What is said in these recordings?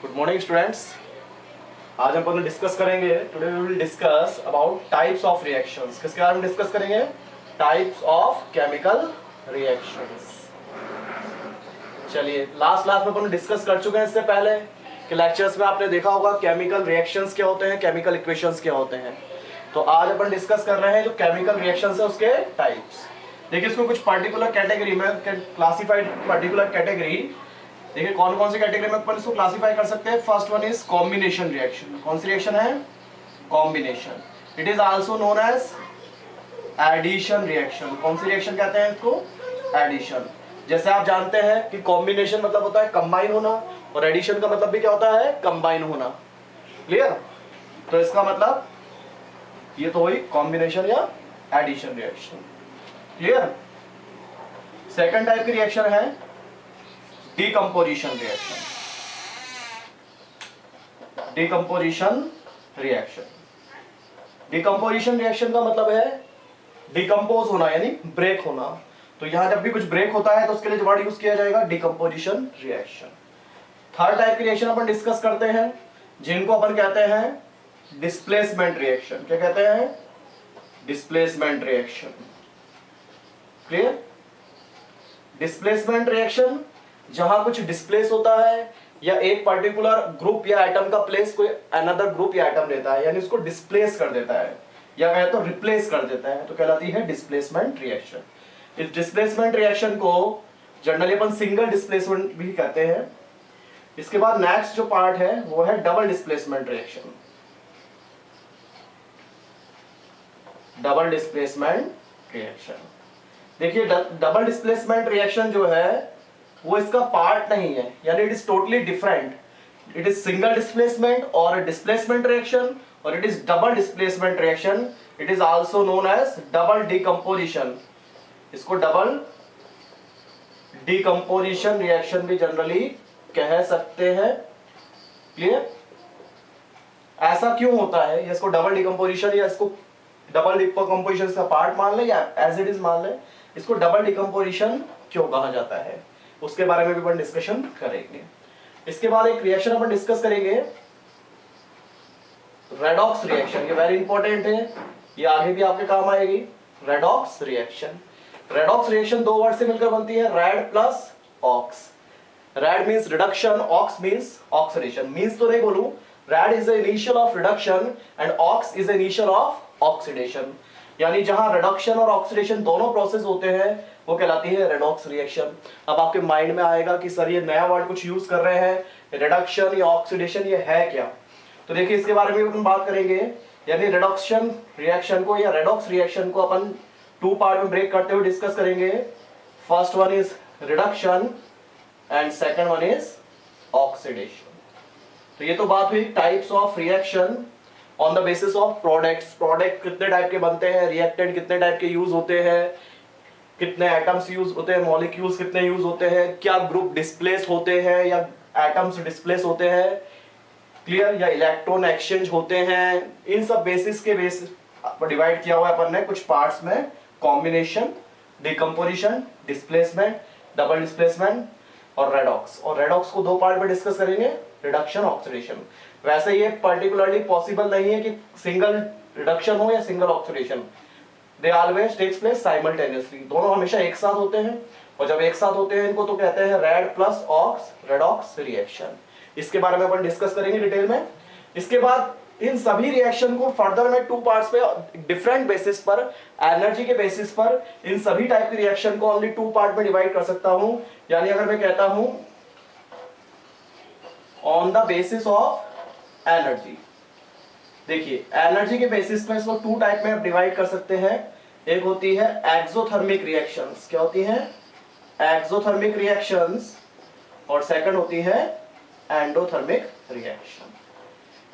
Good morning students. आज हम अपन डिस्कस करेंगे, today we will discuss about types of reactions. किसके बारे में डिस्कस करेंगे? Types of chemical reactions. चलिए, लास्ट क्लास में अपन डिस्कस कर चुके हैं इससे पहले कि लेक्चर्स में आपने देखा होगा केमिकल रिएक्शंस क्या होते हैं, केमिकल इक्वेशंस क्या होते हैं। तो आज अपन डिस्कस कर रहे हैं जो केमिकल रिएक्शंस है उसके टाइप्स। देखिए, इसको कुछ पर्टिकुलर कैटेगरी में क्लासिफाइड, पर्टिकुलर कैटेगरी। देखिए कौन कौन सी कैटेगरी में अपन इसको क्लासिफाई कर सकते हैं। First one is combination reaction. कौन सी रिएक्शन है? Combination. It is also known as addition reaction. कौन सी रिएक्शन कहते हैं इसको? एडिशन। जैसे आप जानते हैं कि कॉम्बिनेशन मतलब होता है कंबाइन होना, और एडिशन का मतलब भी क्या होता है? कंबाइन होना। क्लियर? तो इसका मतलब ये तो हुई कॉम्बिनेशन या addition reaction. Clear? Second type की रिएक्शन है decomposition reaction. Decomposition reaction. Decomposition reaction का मतलब है डिकम्पोज होना, यानी ब्रेक होना। तो यहां जब भी कुछ ब्रेक होता है तो उसके लिए वर्ड यूज किया जाएगा डिकम्पोजिशन रिएक्शन। थर्ड टाइप की रिएक्शन अपन डिस्कस करते हैं जिनको अपन कहते हैं डिस्प्लेसमेंट रिएक्शन। क्या कहते हैं? Displacement reaction. Clear? Displacement reaction जहां कुछ डिस्प्लेस होता है या एक पर्टिकुलर ग्रुप या एटम का प्लेस कोई अनदर ग्रुप या एटम लेता है, यानी उसको डिस्प्लेस कर देता है या कहे तो रिप्लेस कर देता है, तो कहलाती है डिस्प्लेसमेंट रिएक्शन। इस डिस्प्लेसमेंट रिएक्शन को जनरली अपन सिंगल डिस्प्लेसमेंट भी कहते हैं। इसके बाद नेक्स्ट जो पार्ट है वो है double displacement reaction. Double displacement reaction. देखिए, डबल डिस्प्लेसमेंट रिएक्शन जो है वो इसका पार्ट नहीं है, यानी it is totally different. It is single displacement और डिस्प्लेसमेंट रिएक्शन, और it is double displacement reaction. It is also known as double decomposition. इसको डबल डिकम्पोजिशन रिएक्शन भी जनरली कह सकते हैं। क्लियर? ऐसा क्यों होता है? इसको डबल डिकम्पोजिशन या इसको डबल डिकम्पोजिशन का पार्ट मान ले या एज इट इज मान ले, इसको डबल डिकम्पोजिशन क्यों कहा जाता है उसके बारे में भी अपन डिस्कशन करेंगे। इसके बाद एक रिएक्शन अपन डिस्कस करेंगे रेडॉक्स रिएक्शन। ये वेरी इंपॉर्टेंट है, ये आगे भी आपके काम आएगी। Redox reaction. रेडॉक्स रिएक्शन दो वर्ड से मिलकर बनती है, red plus ox. Red means reduction, ox means oxidation. Means तो नहीं बोलूं, red is the initial of reduction and ox is the initial of oxidation. यानी जहां रिडक्शन और ऑक्सीडेशन दोनों प्रोसेस होते हैं वो कहलाती है रेडॉक्स रिएक्शन। अब आपके माइंड में आएगा कि सर ये नया वर्ड कुछ यूज कर रहे हैं, रिडक्शन या ऑक्सीडेशन, ये है क्या? तो देखिए, इसके बारे में अपन बात करेंगे। यानी रिडक्शन रिएक्शन को या रेडॉक्स रिएक्शन को अपन टू पार्ट में ब्रेक करते हुए डिस्कस करेंगे। First one is reduction and second one is oxidation. तो ये तो बात हुई types of reaction on the basis of products. Product कितने टाइप के बनते हैं, रिएक्टेंट कितने टाइप के यूज होते हैं, कितने एटम्स यूज होते हैं, मॉलिक्यूल्स कितने यूज होते हैं, क्या ग्रुप डिस्प्लेस होते हैं या एटम्स डिस्प्लेस होते हैं, क्लियर, या इलेक्ट्रॉन एक्सचेंज होते हैं। इन सब बेसिस के बेसिस पर डिवाइड किया हुआ है अपन ने कुछ पार्ट्स में, combination, decomposition, displacement, double displacement और रेडॉक्स। और रेडॉक्स को दो पार्ट में डिस्कस करेंगे, रिडक्शन, ऑक्सीडेशन। वैसे ये पर्टिकुलरली पॉसिबल नहीं है कि सिंगल रिडक्शन हो या single oxidation. They always takes place simultaneously. दोनों हमेशा एक साथ होते हैं, और जब एक साथ होते हैं इनको तो कहते हैं red plus ox, redox reaction. इसके बारे में अपन डिस्कस करेंगे डिटेल में। इसके बाद इन सभी रिएक्शन को फर्दर में टू पार्ट्स पे डिफरेंट बेसिस पर, एनर्जी के बेसिस पर इन सभी टाइप की रिएक्शन को ओनली टू पार्ट में डिवाइड कर सकता हूं। यानी अगर मैं कहता हूं on the basis of energy, देखिए एनर्जी के बेसिस पे इसको टू टाइप में डिवाइड कर सकते हैं। एक होती है एक्सोथर्मिक रिएक्शंस। क्या होती हैं? Exothermic reactions. और सेकंड होती है एंडोथर्मिक रिएक्शन।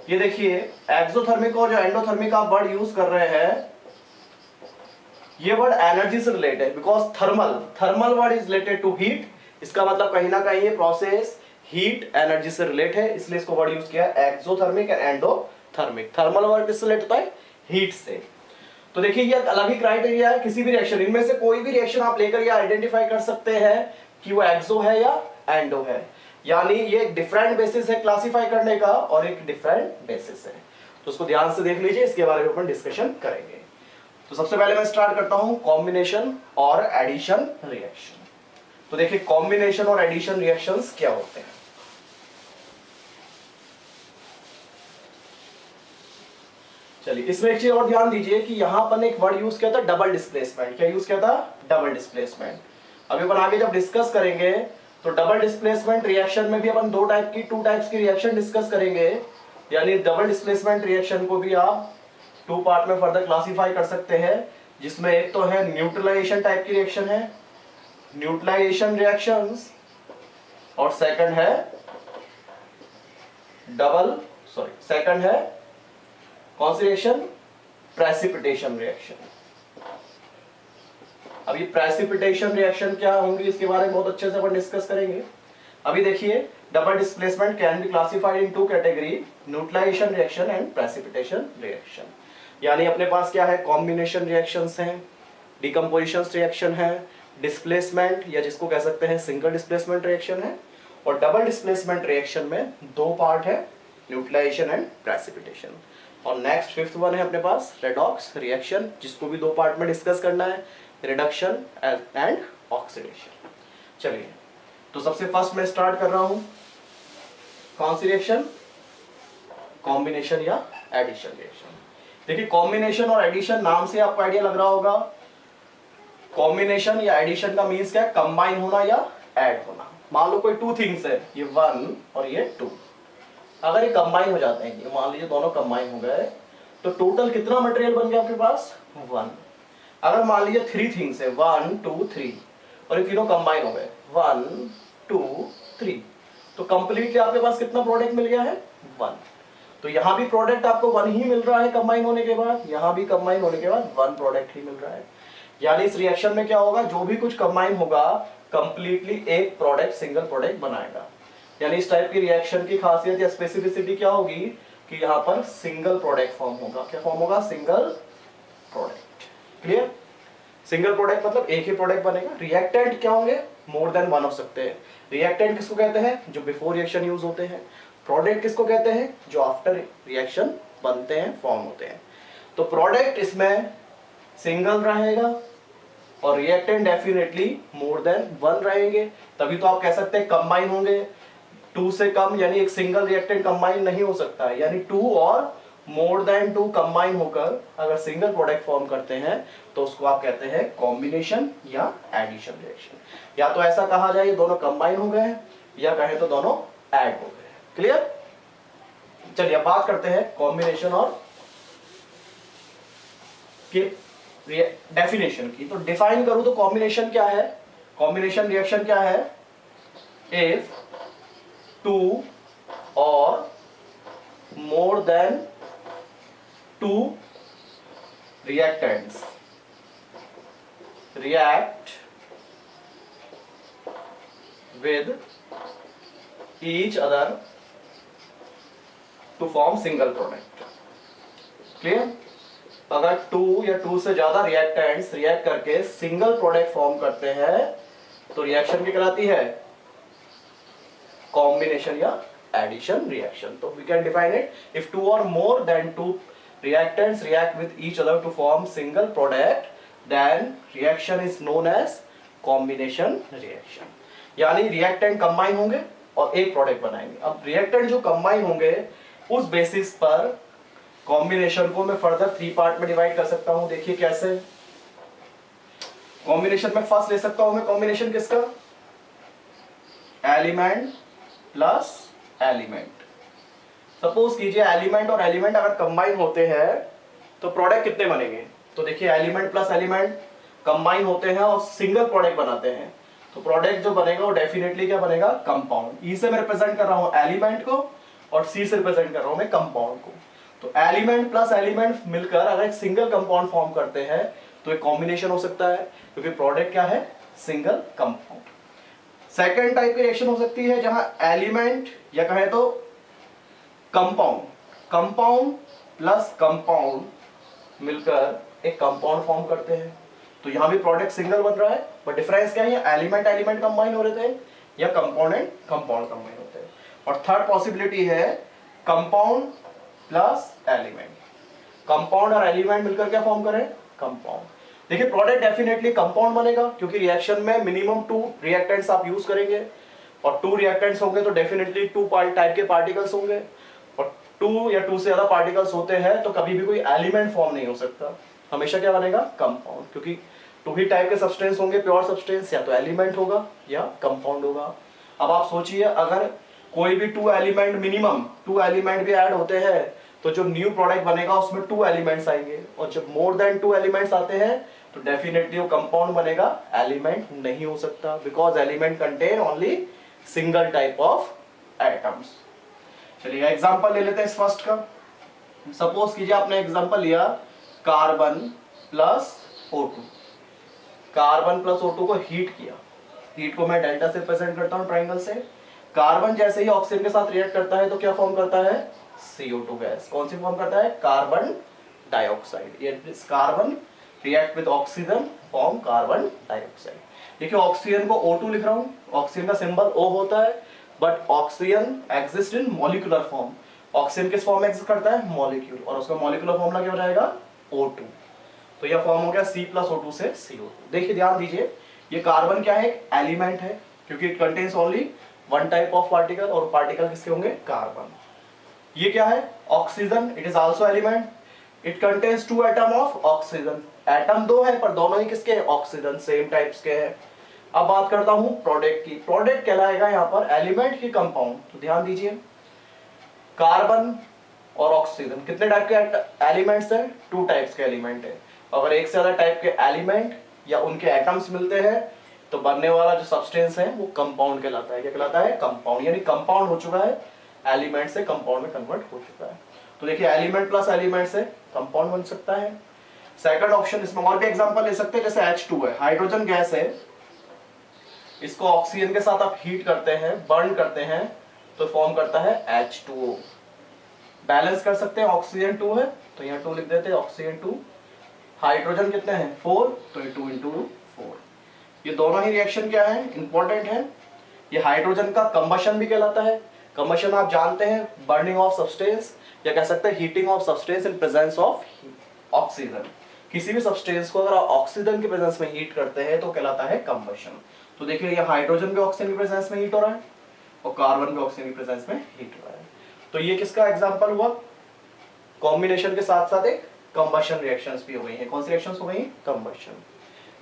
ये देखिए, एक्सोथर्मिक और जो एंडोथर्मिक आप वर्ड यूज कर रहे हैं, ये वर्ड एनर्जी से रिलेटेड है, because thermal word is related to heat. इसका मतलब कहीं ना कहीं ये प्रोसेस हीट एनर्जी से रिलेट है, इसलिए इसको वर्ड यूज किया exothermic and endothermic. Thermal word किससे रिलेट होता है? हीट से। तो देखिए, ये अलग ही क्राइटेरिया है किसी भी रिएक्शन। इनमें से कोई भी रिएक्शन आप लेकर ये आइडेंटिफाई कर सकते हैं कि वो एक्सो है या एंडो है। यानी ये एक डिफरेंट बेसिस है क्लासिफाई करने का और एक डिफरेंट बेसिस है, तो उसको ध्यान से देख लीजिए, इसके बारे में अपन डिस्कशन करेंगे। तो सबसे पहले मैं स्टार्ट करता हूं कॉम्बिनेशन और एडिशन रिएक्शन। तो देखिए कॉम्बिनेशन और एडिशन रिएक्शंस क्या होते हैं। चलिए इसमें एक चीज और ध्यान दीजिए कि यहां पर एक वर्ड यूज किया था डबल डिस्प्लेसमेंट। क्या यूज किया था? Double displacement. अभी अपन आगे जब डिस्कस करेंगे तो डबल डिस्प्लेसमेंट रिएक्शन में भी अपन टू टाइप्स की रिएक्शन डिस्कस करेंगे। यानी डबल डिस्प्लेसमेंट रिएक्शन को भी आप टू पार्ट में फर्दर क्लासिफाई कर सकते हैं, जिसमें एक तो है न्यूट्रलाइजेशन टाइप की रिएक्शन है, न्यूट्रलाइजेशन रिएक्शंस, और सेकंड है कौन सी रिएक्शन? Precipitation reaction. अब ये प्रेसिपिटेशन रिएक्शन क्या होंगी इसके बारे में बहुत अच्छे से अपन डिस्कस करेंगे। अभी देखिए double displacement can be classified into category, neutralization reaction and precipitation reaction. यानी अपने पास क्या है? कॉम्बिनेशन रिएक्शंस हैं, डिकम्पोजिशन रिएक्शन है, डिस्प्लेसमेंट या जिसको कह सकते हैं सिंगल डिस्प्लेसमेंट रिएक्शन है, और डबल डिस्प्लेसमेंट रिएक्शन में दो पार्ट है, न्यूट्रलाइजेशन एंड प्रेसिपिटेशन। और नेक्स्ट फिफ्थ वन है अपने पास रेडॉक्स रिएक्शन, जिसको भी दो पार्ट में डिस्कस करना है, रिडक्शन एंड ऑक्सीडेशन। चलिए तो सबसे फर्स्ट मैं स्टार्ट कर रहा हूं कौन सी रिएक्शन? कॉम्बिनेशन या एडिशन रिएक्शन। देखिए कॉम्बिनेशन और एडिशन नाम से आपको आइडिया लग रहा होगा। कॉम्बिनेशन या एडिशन का मीन्स क्या है? कंबाइन होना या ऐड होना। मान लो कोई टू थिंग्स है, ये 1 और ये 2, अगर ये कंबाइन हो जाते हैं, ये मान लीजिए दोनों कंबाइन हो गए, तो टोटल कितना मटेरियल बन गया आपके पास? 1। अगर मान लीजिए 3 थिंग्स है, 1 2 3, और ये तीनों कंबाइन हो गए 1 2 3, तो कंप्लीटली आपके पास कितना प्रोडक्ट मिल गया है? 1। तो यहां भी प्रोडक्ट आपको 1 ही मिल रहा है कंबाइन होने के बाद, यहां भी कंबाइन होने के बाद 1 प्रोडक्ट ही मिल रहा है। यानी इस रिएक्शन में क्या होगा? जो भी कुछ कंबाइन होगा कंप्लीटली एक प्रोडक्ट, सिंगल प्रोडक्ट बनाएगा। यानी इस टाइप की रिएक्शन की खासियत या स्पेसिफिसिटी क्या होगी कि यहां पर सिंगल प्रोडक्ट फॉर्म होगा। क्या फॉर्म होगा? Single product. Clear? Single product मतलब एक ही प्रोडक्ट बनेगा। रिएक्टेंट क्या होंगे? मोर देन वन हो सकते हैं। रिएक्टेंट किसको कहते हैं? जो बिफोर रिएक्शन यूज होते हैं। प्रोडक्ट किसको कहते हैं? जो आफ्टर रिएक्शन बनते हैं, फॉर्म होते हैं। तो प्रोडक्ट इसमें सिंगल रहेगा और रिएक्टेंट डेफिनेटली मोर देन 1 रहेंगे, तभी तो आप कह सकते हैं कंबाइन होंगे। 2 से कम यानी एक सिंगल रिएक्टेंट कंबाइन नहीं हो सकता है, यानी 2 और मोर देन 2 कंबाइन होकर अगर सिंगल प्रोडक्ट फॉर्म करते हैं तो उसको आप कहते हैं कॉम्बिनेशन या एडिशन रिएक्शन। या तो ऐसा कहा जाए ये दोनों कंबाइन हो गए हैं, या कहें तो दोनों ऐड हो गए। क्लियर? चलिए अब बात करते हैं कॉम्बिनेशन और की डेफिनेशन की। तो डिफाइन करूं तो कॉम्बिनेशन क्या है? कॉम्बिनेशन रिएक्शन क्या है? इफ 2 और more than 2 reactants react with each other to form single product. Clear? अगर 2 या 2 से ज्यादा रिएक्टेंट्स रिएक्ट करके सिंगल प्रोडक्ट फॉर्म करते हैं तो रिएक्शन की कहलाती है कॉम्बिनेशन या एडिशन रिएक्शन। तो we can define it if 2 or more than 2 reactants react with each other to form single product, then reaction is known as combination reaction. यानी reactant combine होंगे और एक प्रोडक्ट बनाएंगे। अब रिएक्टेंट जो combine होंगे उस बेसिस पर कॉम्बिनेशन को मैं फर्दर 3 पार्ट में डिवाइड कर सकता हूं। देखिए कैसे कॉम्बिनेशन में फर्स्ट ले सकता हूं मैं कॉम्बिनेशन किसका? Element plus element. सपोज कीजिए एलिमेंट और एलिमेंट अगर कंबाइन होते हैं तो प्रोडक्ट कितने बनेंगे? तो देखिए एलिमेंट प्लस एलिमेंट कंबाइन होते हैं और सिंगल प्रोडक्ट बनाते हैं, तो प्रोडक्ट जो बनेगा वो डेफिनेटली क्या बनेगा? कंपाउंड। ई से मैं रिप्रेजेंट कर रहा हूं एलिमेंट को और सी से रिप्रेजेंट कर रहा हूं मैं कंपाउंड को। तो एलिमेंट प्लस एलिमेंट मिलकर अगर एक सिंगल कंपाउंड फॉर्म करते हैं तो एक कॉम्बिनेशन हो सकता है, क्योंकि प्रोडक्ट क्या है? Single compound. सेकेंड टाइप की रिएक्शन हो सकती है जहां एलिमेंट या कहे तो कंपाउंड प्लस कंपाउंड मिलकर एक कंपाउंड फॉर्म करते हैं, तो यहां भी प्रोडक्ट सिंगल बन रहा है, बट डिफरेंस क्या है? एलिमेंट कंबाइन हो रहे थे या कंपाउंड एंड कंपाउंड कंबाइन और थर्ड पॉसिबिलिटी है कंपाउंड प्लस एलिमेंट। कंपाउंड और एलिमेंट मिलकर क्या फॉर्म करें? कंपाउंड। देखिए प्रोडक्ट डेफिनेटली कंपाउंड बनेगा क्योंकि रिएक्शन में मिनिमम 2 रिएक्टेंट्स आप यूज करेंगे और 2 रिएक्टेंट्स होंगे तो डेफिनेटली 2 टाइप के पार्टिकल्स होंगे और 2 या 2 से ज्यादा पार्टिकल्स होते हैं तो कभी भी कोई एलिमेंट फॉर्म नहीं हो सकता, हमेशा क्या बनेगा? कंपाउंड, क्योंकि 2 ही टाइप के सब्सटेंस होंगे प्योर सब्सटेंस, या तो एलिमेंट होगा या कंपाउंड होगा। अब आप सोचिए अगर कोई भी 2 एलिमेंट मिनिमम 2 एलिमेंट भी ऐड होते हैं तो जो न्यू प्रोडक्ट बनेगा उसमें 2 एलिमेंट्स आएंगे और जब मोर देन 2 एलिमेंट्स आते हैं तो डेफिनेटली वो कंपाउंड बनेगा, एलिमेंट नहीं हो सकता because element contain only single type of atoms. चलिए एग्जांपल ले लेते हैं इस फर्स्ट का। सपोज कीजिए आपने एग्जांपल लिया carbon plus O2। Carbon plus O2 को हीट किया, हीट को मैं डेल्टा से रिप्रेजेंट करता हूं ट्रायंगल से। कार्बन जैसे ही ऑक्सीजन के साथ रिएक्ट करता है तो क्या फॉर्म करता है? CO2 gas. कौन सी फॉर्म करता है? Carbon dioxide. ये carbon react with oxygen form carbon dioxide. देखिए ऑक्सीजन को O2 लिख रहा हूं, ऑक्सीजन का सिंबल O होता है but oxygen exist in molecular form. Oxygen किस फॉर्म में एग्जिस्ट करता है? मॉलिक्यूल, और उसका मॉलिक्यूलर फॉर्मूला क्या हो जाएगा? O2। तो यह फॉर्म हो गया C+O2 से CO2। देखिए ध्यान दीजिए ये कार्बन क्या है? एक एलिमेंट है क्योंकि it contains only one type of particle और पार्टिकल किसके होंगे? कार्बन। ये क्या है? Oxygen, it is also element, it contains 2 atom of oxygen. Atom 2 है पर दोनों ही किसके? ऑक्सीजन, सेम टाइप्स के हैं। अब बात करता हूं प्रोडक्ट की। प्रोडक्ट कहलाएगा यहां पर एलिमेंट की कंपाउंड। तो ध्यान दीजिए कार्बन और ऑक्सीजन कितने टाइप के एलिमेंट्स हैं? 2 टाइप्स के एलिमेंट है। अगर एक से ज्यादा टाइप के एलिमेंट या उनके एटम्स मिलते हैं तो बनने वाला जो सब्सटेंस है वो कंपाउंड कहलाता है। क्या कहलाता है? कंपाउंड। यानी कंपाउंड हो चुका है, एलिमेंट से कंपाउंड में कन्वर्ट हो चुका है। तो देखिए एलिमेंट प्लस एलिमेंट से कंपाउंड बन सकता है। सेकंड ऑप्शन, इसमें और भी एग्जांपल ले सकते हैं, जैसे H2 है, हाइड्रोजन गैस है, इसको ऑक्सीजन के साथ आप हीट करते हैं, बर्न करते हैं तो फॉर्म करता है H2O। बैलेंस कर सकते हैं, ऑक्सीजन 2 है तो यहाँ 2 लिख देते हैं, ऑक्सीजन 2। हाइड्रोजन कितने हैं? 4, तो ये 2 × 4। ये दोनों ही रिएक्शन क्या है? इंपॉर्टेंट है। ये हाइड्रोजन का कंबशन भी कहलाता है। कंबशन आप जानते हैं, बर्निंग ऑफ सब्सटेंस या कह सकते हैं heating of substance in presence of oxygen. किसी भी सब्सटेंस को अगर आप ऑक्सीजन के प्रेजेंस में हीट करते हैं तो कहलाता है कंबशन। तो देखिए ये हाइड्रोजन के ऑक्सीजन के प्रेजेंस में हीट हो रहा है और कार्बन के ऑक्सीजन के प्रेजेंस में हीट हो रहा है। तो ये किसका एग्जांपल हुआ? कॉम्बिनेशन के साथ साथ एक कंबशन रिएक्शंस भी हो गई हैं। कौन सी रिएक्शंस हो गई? कंबशन।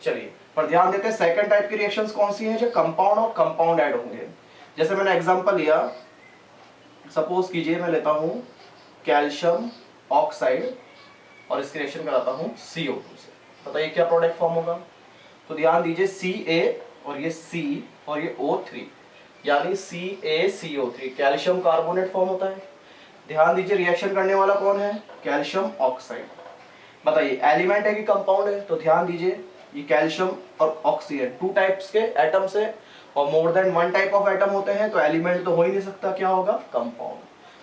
चलिए पर ध्यान देते हैं सेकंड टाइप की रिएक्शंस कौन सी हैं? जो कंपाउंड और कंपाउंड ऐड होंगे। जैसे मैंने एग्जांपल लिया, सपोज कीजिए मैं लेता हूं कैल्शियम ऑक्साइड और इसकी रिएक्शन कराता हूं CO2 से। बताइए क्या प्रोडक्ट फॉर्म होगा? तो ध्यान दीजिए Ca और ये C और ये O3 यानी CaCO3 कैल्शियम कार्बोनेट फॉर्म होता है। ध्यान दीजिए रिएक्शन करने वाला कौन है? Calcium oxide. बताइए एलिमेंट है कि कंपाउंड है? तो ध्यान दीजिए ये कैल्शियम और ऑक्सीजन 2 टाइप्स के एटम्स है और more than 1 type of atom होते हैं तो एलिमेंट तो हो ही नहीं सकता, क्या होगा? Compound.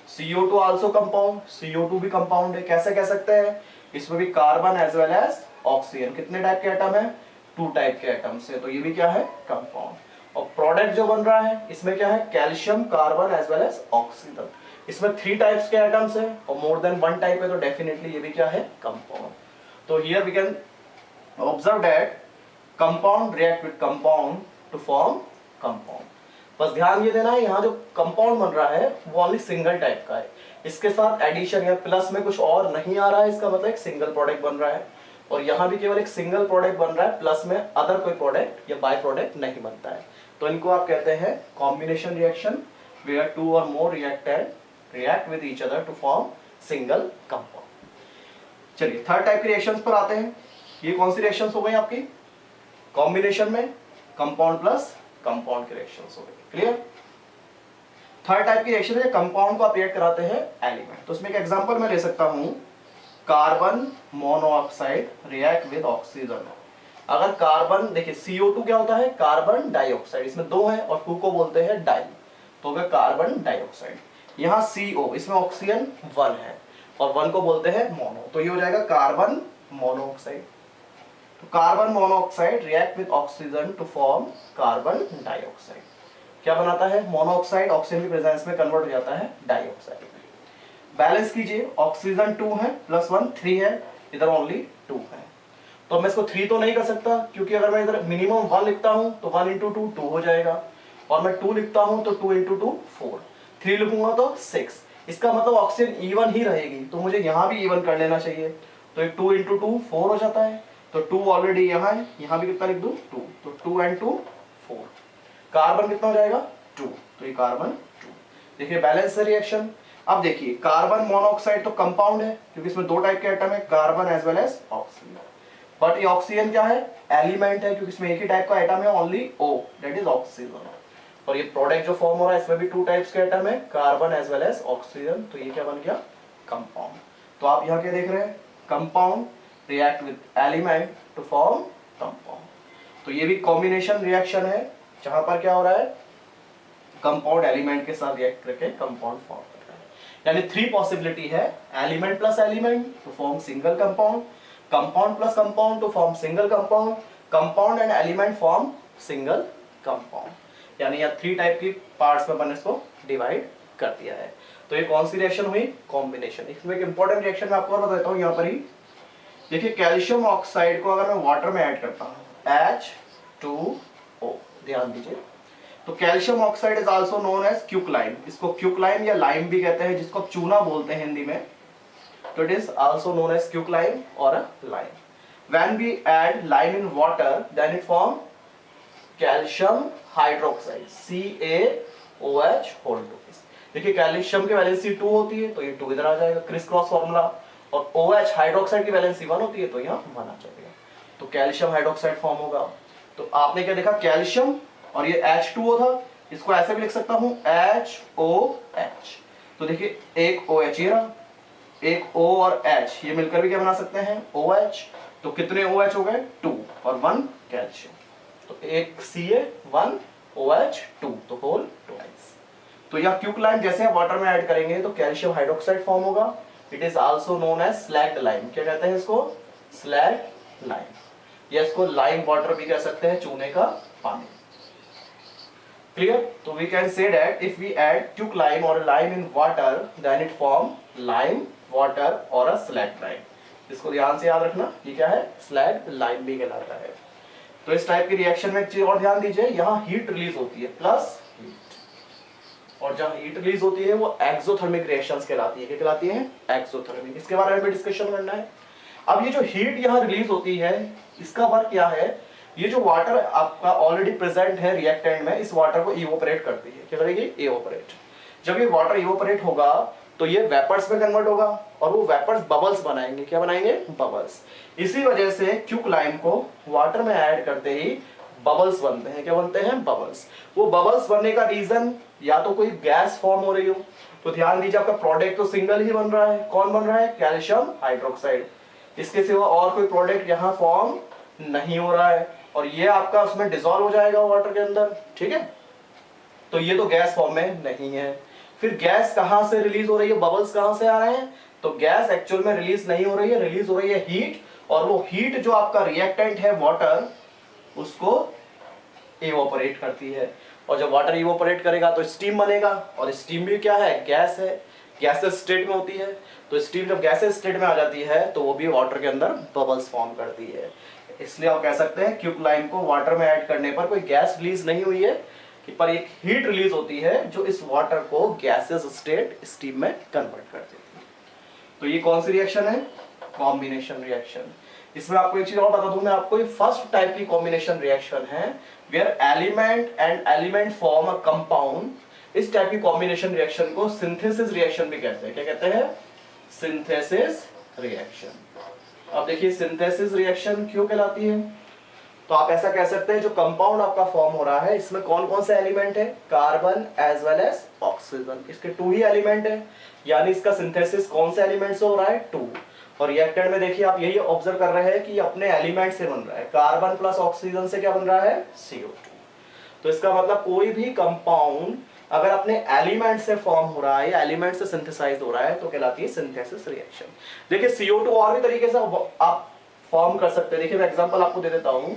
CO2 also compound, CO2 भी कंपाउंड है। कैसे कह सकते हैं? इसमें भी carbon as well as oxygen कितने टाइप के एटम है? 2 टाइप के एटम से, तो ये भी क्या है? कंपाउंड। और प्रोडक्ट जो बन रहा है इसमें क्या है? Calcium carbon as well as oxygen. इसमें 3 टाइप्स के एटम्स है और मोर देन 1 टाइप है तो डेफिनेटली ये भी क्या है? कंपाउंड। तो here we can observe that compound react with compound to form compound. बस ध्यान ये देना है यहाँ जो कंपाउंड बन रहा है वो ओनली सिंगल टाइप का है, इसके साथ एडिशन या प्लस में कुछ और नहीं आ रहा है, इसका मतलब एक सिंगल प्रोडक्ट बन रहा है। और यहाँ भी केवल एक सिंगल प्रोडक्ट बन रहा है, प्लस में अदर कोई प्रोडक्ट या बाय प्रोडक्ट नहीं बनता है। तो इनको आप कहते हैं combination reaction where 2 or more reactant react with each other to form single compound। चलिए थर्ड टाइप के रिएक्शंस पर आते हैं। ये कौन सी रिएक्शंस हो गई आपकी? कॉम्बिनेशन में कंपाउंड प्लस कंपाउंड के रिएक्शंस हो गए। क्लियर? थर्ड टाइप की रिएक्शन है कंपाउंड को आप रिएक्ट कराते हैं एलिमेंट। तो इसमें एक एग्जांपल मैं ले सकता हूं, carbon monoxide react with oxygen. अगर कार्बन, देखिए CO2 क्या होता है? Carbon dioxide. इसमें 2 है और 2 को बोलते हैं डाई, तो होगा कार्बन डाइऑक्साइड। यहाँ CO, इसमें ऑक्सीजन 1 है और 1 को बोलते हैं मोनो, तो ये हो जाएगा कार्बन मोनोऑक्साइड। तो carbon monoxide react with oxygen to form carbon dioxide. क्या बनाता है, मोनोऑक्साइड ऑक्सीजन की प्रेजेंस में कन्वर्ट हो जाता है डाइऑक्साइड में। बैलेंस कीजिए, ऑक्सीजन 2 है प्लस 1 3 है, इधर ओनली 2 है। तो मैं इसको 3 तो नहीं कर सकता, क्योंकि अगर मैं इधर मिनिमम 1 लिखता हूं तो 1 इंटू 2 2 हो जाएगा, और मैं 2 लिखता हूं तो 2 इंटू 2 4, 3 लिखूंगा तो 6। इसका मतलब ऑक्सीजन इवन ही रहेगी, तो मुझे यहां भी इवन कर लेना चाहिए। तो एक 2 इंटू 2 4 हो जाता है, तो 2 ऑलरेडी यहाँ है, यहाँ भी कितना लिख दूं 2, तो 2 एंड 2 4। कार्बन कितना हो जाएगा 2, तो ये कार्बन 2। देखिए बैलेंस है रिएक्शन। अब देखिए कार्बन मोनोऑक्साइड तो कंपाउंड है, क्योंकि इसमें 2 टाइप के एटम है, carbon as well as oxygen. But ये ऑक्सीजन क्या है, एलिमेंट है, क्योंकि इसमें एक ही टाइप का एटम है, only O, that is oxygen. और ये प्रोडक्ट जो फॉर्म हो रहा है इसमें भी 2 टाइप्स के एटम है, carbon as well as oxygen, तो ये क्या बन गया कंपाउंड। तो आप यहाँ क्या देख रहे हैं, compound react with element to form compound. तो ये भी कॉम्बिनेशन रिएक्शन है, जहां पर क्या हो रहा है, कंपाउंड एलिमेंट के साथ रिएक्ट करके कंपाउंड फॉर्म कर रहा है। यानी 3 पॉसिबिलिटी है, element plus element to form single compound, compound plus compound to form single compound, compound and element form single compound. यानी यहाँ 3 टाइप की पार्ट्स में मैंने इसको डिवाइड कर दिया है। तो ये कौन सी रिएक्शन हुई, कॉम्बिनेशन। इसमें एक इंपॉर्टेंट रिएक्शन मैं आपको और बता देता हूँ यहाँ पर ही। देखिए कैल्शियम ऑक्साइड को अगर मैं वाटर में ऐड करता हूँ H2O, ध्यान दीजिए, तो calcium oxide is also known as quicklime. इसको क्यूकलाइम या लाइम भी कहते हैं, जिसको चूना बोलते हैं हिंदी में, तो it is also known as quicklime और lime. When we add lime in water then it form calcium hydroxide CaOH whole 2। देखिए कैल्शियम की वैलेंसी 2 होती है, तो ये 2 इधर आ जाएगा, क्रिस क्रॉस फॉर्मूला। और OH हाइड्रोक्साइड की वैलेंसी 1 होती है, तो यहाँ 1 आ जाएगा, तो कैल्शियम हाइड्रोक्साइड फॉर्म होगा। तो आपने क्या देखा, कैल्शियम और ये H2O था, इसको ऐसे भी लिख सकता हूं HOH। तो देखिए एक OH ये रहा, एक O और H ये मिलकर भी क्या बना सकते हैं OH। तो कितने OH हो गए 2 और 1 कैल्शियम, तो एक Ca 1 OH 2, तो होल ट्वाइस। तो यह क्यूकलाइम जैसे आप वाटर में ऐड करेंगे तो कैल्शियम हाइड्रोक्साइड फॉर्म होगा। It is also known as slaked lime. क्या कहते हैं इसको, स्लैग्ड लाइम, या इसको लाइम वाटर भी कह सकते हैं, चूने का पानी। क्लियर। तो we can say that if we add quicklime और lime in water then it form lime water और अ स्लैग्ड लाइम। इसको ध्यान से याद रखना, ये क्या है, स्लैग्ड लाइम भी कहलाता है। तो इस टाइप की रिएक्शन में एक चीज और ध्यान दीजिए, यहाँ हीट रिलीज होती है प्लस हीट, और जहां हीट रिलीज होती है वो एक्सोथर्मिक रिएक्शंस कहलाती है। क्या कहलाती है, एक्सोथर्मिक। इसके बारे में भी डिस्कशन करना है। अब ये जो हीट यहाँ रिलीज होती है, इसका वर्क क्या है, ये जो वाटर आपका ऑलरेडी प्रेजेंट है रिएक्टेंट में, इस वाटर को इवोपरेट करती है। क्या करेगी, इवोपरेट। जब ये वाटर इवोपरेट होगा तो ये वेपर्स में कन्वर्ट होगा, और वो वेपर्स बबल्स बनाएंगे। क्या बनाएंगे, बबल्स। इसी वजह से क्यूकलाइम को वाटर में ऐड करते ही बबल्स बनते हैं। क्या बनते हैं, बबल्स। वो बबल्स बनने का रीजन या तो कोई गैस फॉर्म हो रही हो, तो ध्यान दीजिए आपका प्रोडक्ट तो सिंगल ही बन रहा है। कौन बन रहा है, कैल्शियम हाइड्रोक्साइड। इसके सिवा और कोई प्रोडक्ट यहाँ फॉर्म नहीं हो रहा है, और ये आपका उसमें डिसॉल्व हो जाएगा वाटर के अंदर। ठीक है, तो ये तो गैस फॉर्म में नहीं है। फिर गैस कहां से रिलीज हो रही है, बबल्स कहां से आ रहे हैं, तो गैस एक्चुअल में रिलीज नहीं हो रही है, रिलीज हो रही है हीट। और वो हीट जो आपका रिएक्टेंट है वाटर, उसको इवोपरेट करती है। और जब वाटर इवोपरेट करेगा तो स्टीम बनेगा, और स्टीम भी क्या है, गैस है, गैसेस स्टेट में होती है। तो स्टीम जब गैसेस स्टेट में आ जाती है तो वो भी वाटर के अंदर बबल्स फॉर्म करती है। इसलिए आप कह सकते हैं क्यूकलाइम को वाटर में ऐड करने पर कोई गैस रिलीज नहीं हुई है, पर एक हीट रिलीज होती है जो इस वाटर को गैसेस स्टेट स्टीम में कन्वर्ट कर देती है। तो ये कौन सी रिएक्शन है, कॉम्बिनेशन रिएक्शन। इसमें आपको एक चीज और बता दूं मैं आपको, ये फर्स्ट टाइप की कॉम्बिनेशन रिएक्शन है where element and element form a compound. इस टाइप की कॉम्बिनेशन रिएक्शन को सिंथेसिस रिएक्शन भी कहते हैं। क्या कहते हैं, सिंथेसिस रिएक्शन। अब देखिए सिंथेसिस रिएक्शन क्यों कहलाती है, तो आप ऐसा कह सकते हैं जो कंपाउंड आपका फॉर्म हो रहा है इसमें कौन कौन से एलिमेंट है, carbon as well as oxygen. इसके 2 ही एलिमेंट है, यानी इसका सिंथेसिस कौन से एलिमेंट से हो रहा है, 2। और रिएक्टेंट में देखिए आप यही ऑब्जर्व कर रहे हैं कि अपने एलिमेंट से बन रहा है, कार्बन प्लस ऑक्सीजन से क्या बन रहा है, CO2। तो इसका मतलब कोई भी कंपाउंड अगर अपने एलिमेंट से फॉर्म हो रहा है या एलिमेंट से सिंथेसाइज हो रहा है तो कहलाती है सिंथेसिस रिएक्शन। देखिए CO2 और भी तरीके से आप फॉर्म कर सकते हैं। देखिए मैं एग्जांपल आपको दे देता हूं।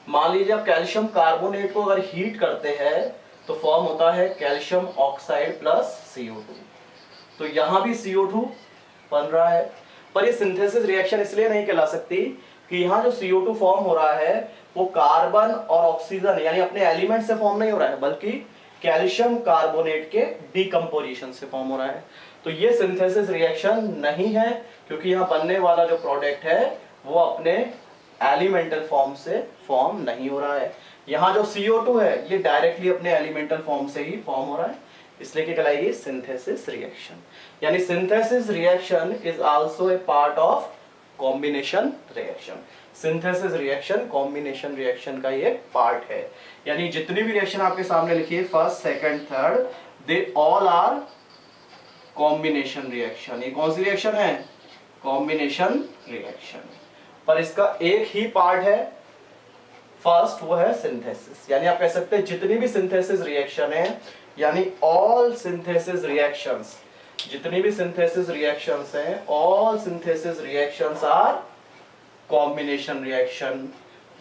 मान लीजिए आप कैल्शियम कार्बोनेट को अगर हीट करते हैं तो फॉर्म होता है कैल्शियम ऑक्साइड प्लस CO2। तो यहां भी CO2 बन रहा है, पर ये सिंथेसिस रिएक्शन इसलिए नहीं कहला सकती कि यहाँ जो CO2 फॉर्म हो रहा है वो कार्बन और ऑक्सीजन यानी अपने एलिमेंट से फॉर्म नहीं हो रहा है, बल्कि कैल्शियम कार्बोनेट के डिकम्पोजिशन से फॉर्म हो रहा है। तो ये सिंथेसिस रिएक्शन नहीं है, क्योंकि यहाँ बनने वाला जो प्रोडक्ट है वो अपने एलिमेंटल फॉर्म से फॉर्म नहीं हो रहा है। यहाँ जो CO2 है ये डायरेक्टली अपने एलिमेंटल फॉर्म से ही फॉर्म हो रहा है, इसलिए क्या कहलाएगी सिंथेसिस रिएक्शन। यानी synthesis reaction is also a part of combination reaction. Synthesis reaction combination reaction का ही एक पार्ट है। यानी जितनी भी रिएक्शन आपके सामने लिखी है first second third, they all are combination reaction. ये कौन सी रिएक्शन है? Combination reaction. पर इसका एक ही पार्ट है फर्स्ट, वो है सिंथेसिस। यानी आप कह सकते हैं जितनी भी सिंथेसिस रिएक्शन है, यानी ऑल सिंथेसिस रिएक्शंस, जितनी भी सिंथेसिस रिएक्शंस हैं, all synthesis reactions are combination reaction,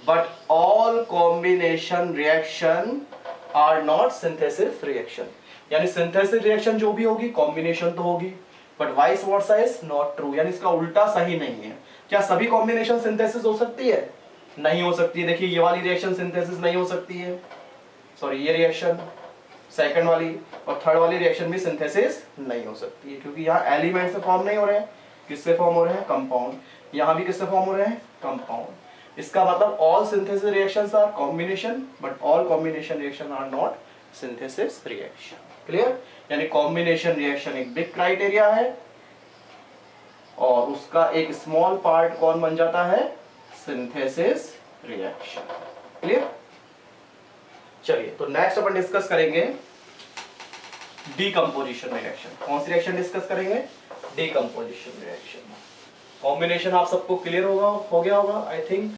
but all combination reaction are not synthesis reaction. यानी सिंथेसिस रिएक्शन जो भी होगी कॉम्बिनेशन तो होगी, but vice versa is not true. यानी इसका उल्टा सही नहीं है। क्या सभी कॉम्बिनेशन सिंथेसिस हो सकती है? नहीं हो सकती है। देखिए ये वाली रिएक्शन सिंथेसिस नहीं हो सकती है, सॉरी ये रिएक्शन सेकंड वाली और थर्ड वाली रिएक्शन भी सिंथेसिस नहीं हो सकती है, क्योंकि यहाँ एलिमेंट से फॉर्म नहीं हो रहे हैं। किससे फॉर्म हो रहे हैं? कंपाउंड। यहाँ भी किससे फॉर्म हो रहे हैं? कंपाउंड। इसका मतलब all synthesis reactions are combination, but all combination reaction are not synthesis reaction. Clear? यानी कॉम्बिनेशन रिएक्शन एक बिग क्राइटेरिया है और उसका एक स्मॉल पार्ट कौन बन जाता है? Synthesis reaction. क्लियर? चलिए तो नेक्स्ट अपन डिस्कस करेंगे डीकंपोजिशन रिएक्शन। कौन सी रिएक्शन डिस्कस करेंगे? Decomposition reaction. कॉम्बिनेशन आप सबको क्लियर होगा, हो गया होगा आई थिंक।